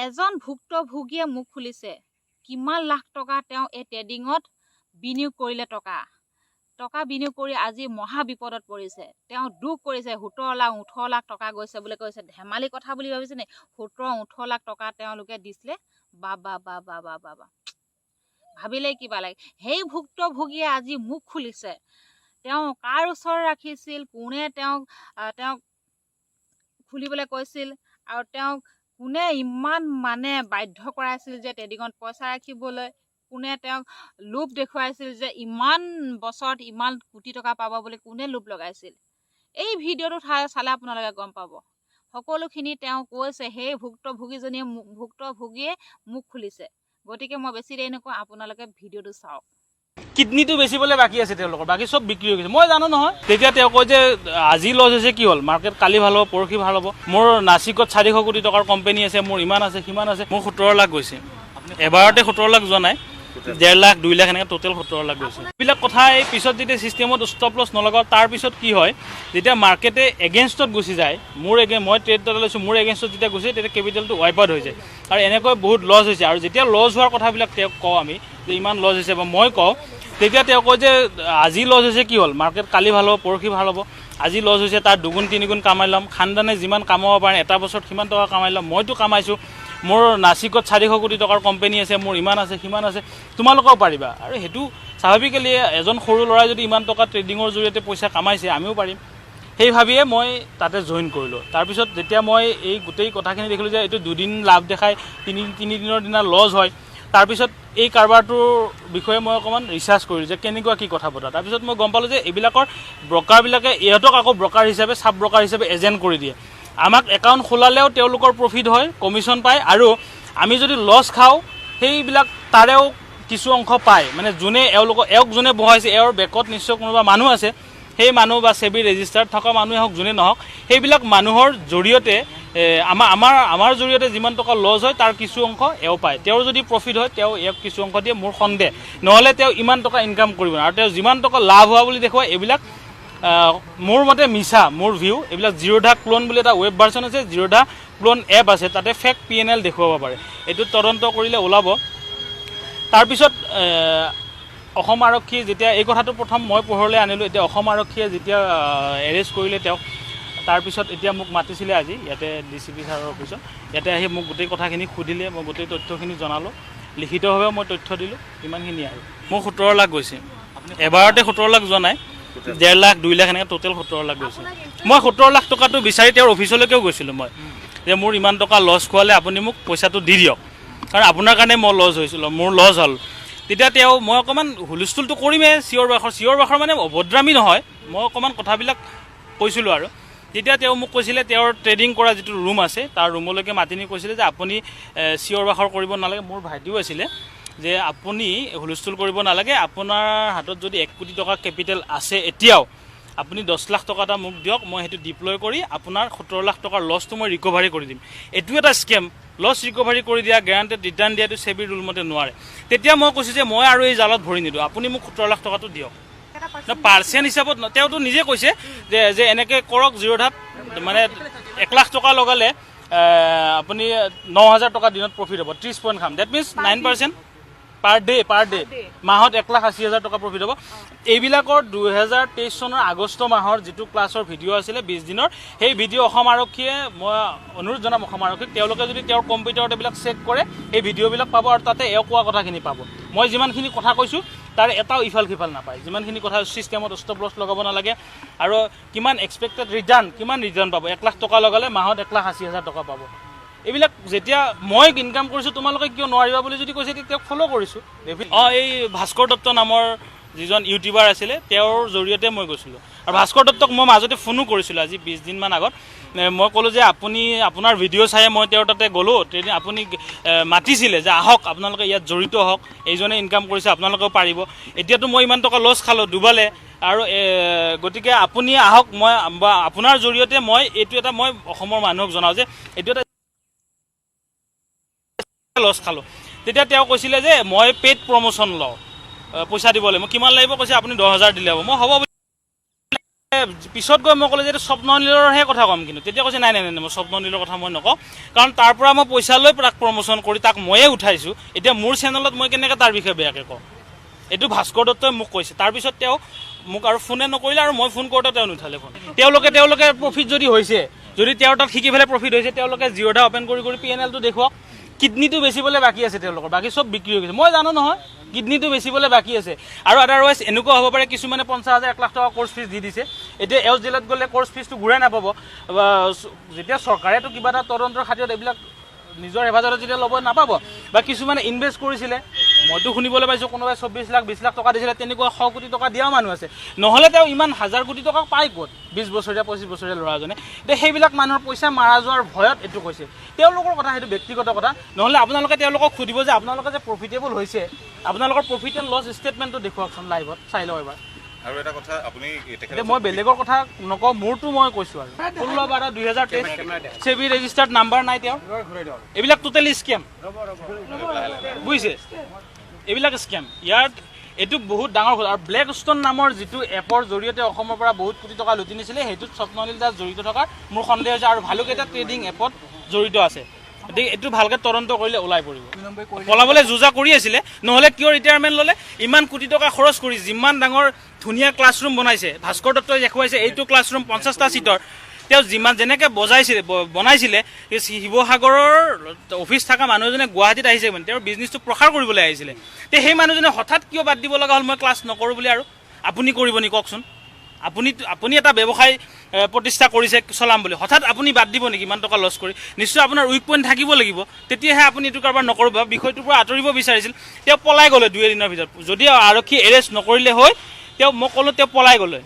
এজন ভুক্তভোগীয়ে মুখ খুলিছে কিমান লাখ টকা তেওঁ এই ট্ৰেডিঙত বিনিয়োগ কৰিলে টকা বিনিয়োগ কৰি আজি মহা বিপদত পৰিছে। তেওঁ দুখ কৰিছে 17 লাখ 18 লাখ টকা গৈছে বুলি কৈছে। ধেমালি কথা বুলি ভাবিছে নে? 17-18 লাখ টকা তেওঁলোকে দিছিলে। বাবা ভাবিলে কিবা লাগে। সেই ভুক্তভোগীয়ে আজি মুখ খুলিছে। তেওঁ কাৰ ওচৰত ৰাখিছিল, কোনে তেওঁক খুলিবলৈ কৈছিল আৰু তেওঁক কোনে ইমান বাধ্য কৰাইছিল যে ট্ৰেডিঙত পইচা ৰাখিবলৈ, কোনে তেওঁক লোভ দেখুৱাইছিল যে ইমান বছৰত ইমান কোটি টকা পাব বুলি কোনে লোভ লগাইছিল। এই ভিডিঅ'টো চালে আপোনালোকে গম পাব। সকলোখিনি তেওঁ কৈছে। সেই ভুক্তভোগীয়ে মুখ খুলিছে। গতিকে মই বেছি দেৰি নকওঁ, আপোনালোকে ভিডিঅ'টো চাওক। কিডনিটো বেচিবলৈ বাকী আছে তেওঁলোকৰ, বাকী চব বিক্ৰী হৈ গৈছে। মই জানো নহয়। তেতিয়া তেওঁ কয় যে আজি লছ হৈছে, কি হ'ল, মাৰ্কেট কালি ভাল হ'ব, পৰহি ভাল হ'ব। মোৰ নাচিকত 400 কোটি টকাৰ কোম্পানী আছে, মোৰ ইমান আছে সিমান আছে। মোৰ 17 লাখ গৈছে। এবাৰতে 17 লাখ যোৱা নাই, 1.5 লাখ 2 লাখ এনেকৈ টোটেল 17 লাখ গৈছে। এইবিলাক কথা এই পিছত যেতিয়া ছিষ্টেমত ষ্টপ লছ নলগাওঁ, তাৰপিছত কি হয়, যেতিয়া মাৰ্কেটে এগেইনষ্টত গুচি যায়, মই ট্ৰেড এটা লৈছোঁ, মোৰ এগেইনষ্টত যেতিয়া গুচি যায়, তেতিয়া কেপিটেলটো ৱাইপ আউট হৈ যায়। আৰু এনেকৈ বহুত লছ হৈছে। আৰু যেতিয়া লছ হোৱাৰ কথাবিলাক তেওঁক কওঁ আমি যে ইমান লছ হৈছে, বা মই কওঁ, তেতিয়া তেওঁ কয় যে আজি লছ হৈছে, কি হ'ল, মাৰ্কেট কালি ভাল হ'ব, পৰহি ভাল হ'ব। আজি লছ হৈছে, তাৰ 2 গুণ 3 গুণ কামাই ল'ম। খানদানে যিমান কামাব পাৰে এটা বছৰত সিমান টকা কামাই ল'ম। মইতো কামাইছোঁ, মোৰ নাচিকত 400 কোটি টকাৰ কোম্পানী আছে, মোৰ ইমান আছে সিমান আছে। তোমালোকেও পাৰিবা। আৰু সেইটো স্বাভাৱিকলি এজন সৰু ল'ৰাই যদি ইমান টকা ট্ৰেডিঙৰ জৰিয়তে পইচা কামাইছে, আমিও পাৰিম। সেই ভাবিয়ে মই তাতে জইন কৰিলোঁ। তাৰপিছত যেতিয়া মই এই গোটেই কথাখিনি দেখিলোঁ যে এইটো 2 দিন লাভ দেখায়, 3 দিনৰ দিনা লছ হয়, তাৰপিছত এই কাৰবাৰটোৰ বিষয়ে মই অকণমান ৰিচাৰ্চ কৰিলোঁ যে কেনেকুৱা কি কথা পতা। তাৰপিছত মই গম পালোঁ যে এইবিলাকৰ ব্ৰকাৰবিলাকে ইহঁতক আকৌ ব্ৰকাৰ হিচাপে, চাব ব্ৰকাৰ হিচাপে এজেণ্ট কৰি দিয়ে। আমাক একাউণ্ট খোলালেও তেওঁলোকৰ প্ৰফিট হয়, কমিশ্যন পায়। আৰু আমি যদি লছ খাওঁ, সেইবিলাক তাৰেও কিছু অংশ পায়। যোনে এওঁক যোনে বহাইছে, এওঁৰ বেকত নিশ্চয় কোনোবা মানুহ আছে। সেই মানুহ বা সেবি ৰেজিষ্টাৰ্ড থকা মানুহে হওক, যোনে নহওক, সেইবিলাক মানুহৰ জৰিয়তে আমাৰ জৰিয়তে যিমান টকা লছ হয়, তাৰ কিছু অংশ এওঁ পায়। তেওঁৰ যদি প্ৰফিট হয়, তেওঁ এওঁক কিছু অংশ দিয়ে, মোৰ সন্দেহ। নহ'লে তেওঁ ইমান টকা ইনকাম কৰিব নোৱাৰে। আৰু তেওঁ যিমান টকা লাভ হোৱা বুলি দেখুৱায়, এইবিলাক মোৰ মতে মিছা, মোৰ ভিউ। এইবিলাক জিৰ'ধা ক্লোন বুলি এটা ৱেব ভাৰ্চন আছে, জিৰ'ধা ক্লোন এপ আছে, তাতে ফেক PNL দেখুৱাব পাৰে। এইটো তদন্ত কৰিলে ওলাব। তাৰপিছত অসম আৰক্ষী যেতিয়া এই কথাটো প্ৰথম মই পোহৰলৈ আনিলোঁ, এতিয়া অসম আৰক্ষীয়ে যেতিয়া এৰেষ্ট কৰিলে তেওঁক, তাৰপিছত এতিয়া মোক মাতিছিলে আজি ইয়াতে DCP ছাৰৰ অফিচত। ইয়াতে আহি মোক গোটেই কথাখিনি সুধিলে, মই গোটেই তথ্যখিনি জনালোঁ। লিখিতভাৱে মই তথ্য দিলোঁ, ইমানখিনি আৰু। মোৰ 17 লাখ গৈছে। এবাৰতে 17 লাখ যোৱা নাই, 1.5 লাখ 2 লাখ এনেকৈ টোটেল 17 লাখ গৈছে। মই 17 লাখ টকাটো বিচাৰি তেওঁৰ অফিচলৈকেও গৈছিলোঁ মই, যে মোৰ ইমান টকা লছ খোৱালে আপুনি মোক পইচাটো দি দিয়ক, কাৰণ আপোনাৰ কাৰণে মই লছ হৈছিলোঁ, মোৰ লছ হ'ল। তেতিয়া মই অকণমান হুলস্থুলটো কৰিমেই, চিঞৰ বাখৰ অভদ্ৰামী নহয়, মই অকণমান কথাবিলাক কৈছিলোঁ। আৰু তেতিয়া তেওঁ মোক কৈছিলে, তেওঁৰ ট্ৰেডিং কৰা যিটো ৰুম আছে, তাৰ ৰুমলৈকে মাতি নি কৈছিলে যে আপুনি চিঞৰ বাখৰ কৰিব নালাগে। মোৰ ভাইটিও আছিলে, যে আপুনি হুলস্থুল কৰিব নালাগে, আপোনাৰ হাতত যদি 1 কোটি টকা কেপিটেল আছে এতিয়াও, আপুনি 10 লাখ টকা এটা মোক দিয়ক, মই সেইটো ডিপ্লয় কৰি আপোনাৰ 17 লাখ টকাৰ লছটো মই ৰিকভাৰী কৰি দিম। এইটো এটা স্কেম। লছ ৰিকভাৰী কৰি দিয়া, গেৰাণ্টেড ৰিটাৰ্ণ দিয়াটো সেবিৰ ৰুল মতে নোৱাৰে। তেতিয়া মই কৈছোঁ যে মই আৰু এই জালত ভৰি নিদিওঁ, আপুনি মোক 17 লাখ টকাটো দিয়ক। পাৰ্চেণ্ট হিচাপত তেওঁতো নিজে কৈছে যে এনেকৈ কৰক, জিৰ'ধাত 1 লাখ টকা লগালে আপুনি 9,000 টকা দিনত প্ৰফিট হ'ব, 30 পইণ্ট খাম। ডেট মিনছ 9% পাৰ ডে মাহত 1,80,000 টকা প্ৰফিট হ'ব। এইবিলাকৰ 2023 চনৰ আগষ্ট মাহৰ যিটো ক্লাছৰ ভিডিঅ' আছিলে 20 দিনৰ, সেই ভিডিঅ' অসম আৰক্ষীয়ে, মই অনুৰোধ জনাম অসম আৰক্ষীক, তেওঁলোকে যদি তেওঁৰ কম্পিউটাৰত এইবিলাক চেক কৰে, এই ভিডিঅ'বিলাক পাব। আৰু তাতে এওঁ কোৱা কথাখিনি পাব। মই যিমানখিনি কথা কৈছোঁ, তাৰ এটাও ইফাল সিফাল নাপায়। যিমানখিনি কথা ছিষ্টেমত ষ্টপ লছ লগাব নালাগে, আৰু কিমান এক্সপেক্টেড ৰিটাৰ্ণ, কিমান ৰিটাৰ্ণ পাব, 1 লাখ টকা লগালে মাহত 1,80,000 টকা পাব। এইবিলাক যেতিয়া মই ইনকাম কৰিছোঁ, তোমালোকে কিয় নোৱাৰিবা বুলি যদি কৈছে, তেতিয়া ফ'ল' কৰিছোঁ। এই ভাস্কৰ দত্ত নামৰ যিজন ইউটিউবাৰ আছিলে, তেওঁৰ জৰিয়তে মই গৈছিলোঁ। আৰু ভাস্কৰ দত্তক মই মাজতে ফোনো কৰিছিলোঁ, আজি 20 দিনমান আগত। মই ক'লোঁ যে আপুনি আপোনাৰ ভিডিঅ' চাই মই তেওঁৰ তাতে গ'লোঁ, আপুনি মাতিছিলে যে আহক, আপোনালোকে ইয়াত জড়িত হওক, এইজনে ইনকাম কৰিছে, আপোনালোকেও পাৰিব। এতিয়াতো মই ইমান টকা লছ খালোঁ, ডুবালে। আৰু গতিকে আপুনি আহক, মই বা আপোনাৰ জৰিয়তে এইটো এটা মই অসমৰ মানুহক জনাওঁ যে এইটো এটা লছ খালোঁ। তেতিয়া তেওঁ কৈছিলে যে মই পেইড প্ৰমোশ্যন লওঁ, পইচা দিব লাগিব। মই কিমান লাগিব কৈছে, আপুনি 10,000 দিলে হ'ব। মই হ'ব বুলি পিছত গৈ মই ক'লে যে স্বপ্ননীলৰহে কথা ক'ম, কিন্তু তেতিয়া কৈছে নাই মই স্বপ্ননীলৰ কথা মই নকওঁ, কাৰণ তাৰ পৰা মই পইচা লৈ তাক প্ৰমোশ্যন কৰি তাক ময়ে উঠাইছোঁ। এতিয়া মোৰ চেনেলত মই কেনেকৈ তাৰ বিষয়ে বেয়াকৈ কওঁ, এইটো ভাস্কৰ দত্তই মোক কৈছে। তাৰপিছত তেওঁ মোক আৰু ফোনে নকৰিলে, আৰু মই ফোন কৰোঁতে তেওঁ নুঠালে ফোন। তেওঁলোকে প্ৰফিট যদি হৈছে, যদি তেওঁৰ তাত শিকি পেলাই প্ৰফিট হৈছে, তেওঁলোকে জিৰ'দা অ'পেন কৰি P&Lটো দেখুৱাওক। কিডনীটো বেচিবলৈ বাকী আছে তেওঁলোকৰ, বাকী চব বিক্ৰী হৈ গৈছে। মই জানো নহয় কিডনীটো বেচিবলৈ বাকী আছে। আৰু আদাৰৱাইজ এনেকুৱা হ'ব পাৰে কিছুমানে 50,000 1 লাখ টকা কোৰ্চ ফিজ দি দিছে, এতিয়া এওঁৰ জেলত গ'লে কোৰ্চ ফিজটো ঘূৰাই নাপাব। যেতিয়া চৰকাৰেতো কিবা এটা তদন্তৰ খাতিৰত এইবিলাক নিজৰ হেফাজতত যেতিয়া ল'ব নাপাব, বা কিছুমানে ইনভেষ্ট কৰিছিলে, মইতো শুনিবলৈ পাইছোঁ কোনোবাই 24 লাখ 20 লাখ টকা দিছিলে, তেনেকুৱা 100 কোটি টকা দিয়াও মানুহ আছে। নহ'লে তেওঁ ইমান 1000 কোটি টকা পায় ক'ত 20 বছৰীয়া 25 বছৰীয়া ল'ৰাজনে? এতিয়া সেইবিলাক মানুহৰ পইচা মাৰা যোৱাৰ ভয়ত এইটো কৈছে। তেওঁলোকৰ কথা, সেইটো ব্যক্তিগত কথা। নহ'লে আপোনালোকে তেওঁলোকক সুধিব যে আপোনালোকে যে প্ৰফিটেবল হৈছে, আপোনালোকৰ প্ৰফিট এণ্ড লছ ষ্টেটমেণ্টটো দেখুৱাওকচোন লাইভত, চাই লওঁ এবাৰ। আৰু এটা কথা, আপুনি মই বেলেগৰ কথা নকওঁ, মোৰতো মই কৈছোঁ আৰু 16/12/2023 সেবি ৰেজিষ্টাৰ্ড নাম্বাৰ নাই তেওঁৰ। এইবিলাক টোটেলি স্কেম, বুজিছে? এইবিলাক স্কেম। ইয়াত এইটো বহুত ডাঙৰ ভুল। আৰু ব্লেক ষ্ট'ন নামৰ যিটো এপৰ জৰিয়তে অসমৰ পৰা বহুত কোটি টকা লুটি নিছিলে, সেইটোত স্বপ্ননীল দাস জড়িত থকাৰ মোৰ সন্দেহ হৈছে, আৰু ভালুকেইটা ট্ৰেডিং এপত জড়িত আছে। গতিকে এইটো ভালকৈ তদন্ত কৰিলে ওলাই পৰিব। পলাবলৈ যোজা কৰি আছিলে, নহ'লে কিয় ৰিটায়াৰমেণ্ট ল'লে? ইমান কোটি টকা খৰচ কৰি যিমান ডাঙৰ ধুনীয়া ক্লাছৰুম বনাইছে, ভাস্কৰ দত্তই দেখুৱাইছে এইটো ক্লাছৰুম 50টা ছিটৰ, তেওঁ যেনেকৈ বনাইছিলে, শিৱসাগৰৰ অফিচ থকা মানুহ এজনে গুৱাহাটীত আহিছে, মানে তেওঁৰ বিজনেছটো প্ৰসাৰ কৰিবলৈ আহিছিলে। তে সেই মানুহজনে হঠাৎ কিয় বাদ দিব লগা হ'ল মই ক্লাছ নকৰোঁ বুলি? আৰু আপুনি কৰিব নি কওকচোন? আপুনি এটা ব্যৱসায় প্ৰতিষ্ঠা কৰিছে চলাম বুলি, হঠাৎ আপুনি বাদ দিব নেকি ইমান টকা লছ কৰি? নিশ্চয় আপোনাৰ উইক পইণ্ট থাকিব লাগিব, তেতিয়াহে আপুনি এইটো কাৰোবাৰ নকৰিব। বিষয়টোৰ পৰা আঁতৰিব বিচাৰিছিল, তেওঁ পলাই গ'লে 2 এদিনৰ ভিতৰত। যদি আৰক্ষী এৰেষ্ট নকৰিলে হয়, মই ক'লোঁ তেওঁ পলাই গ'লে।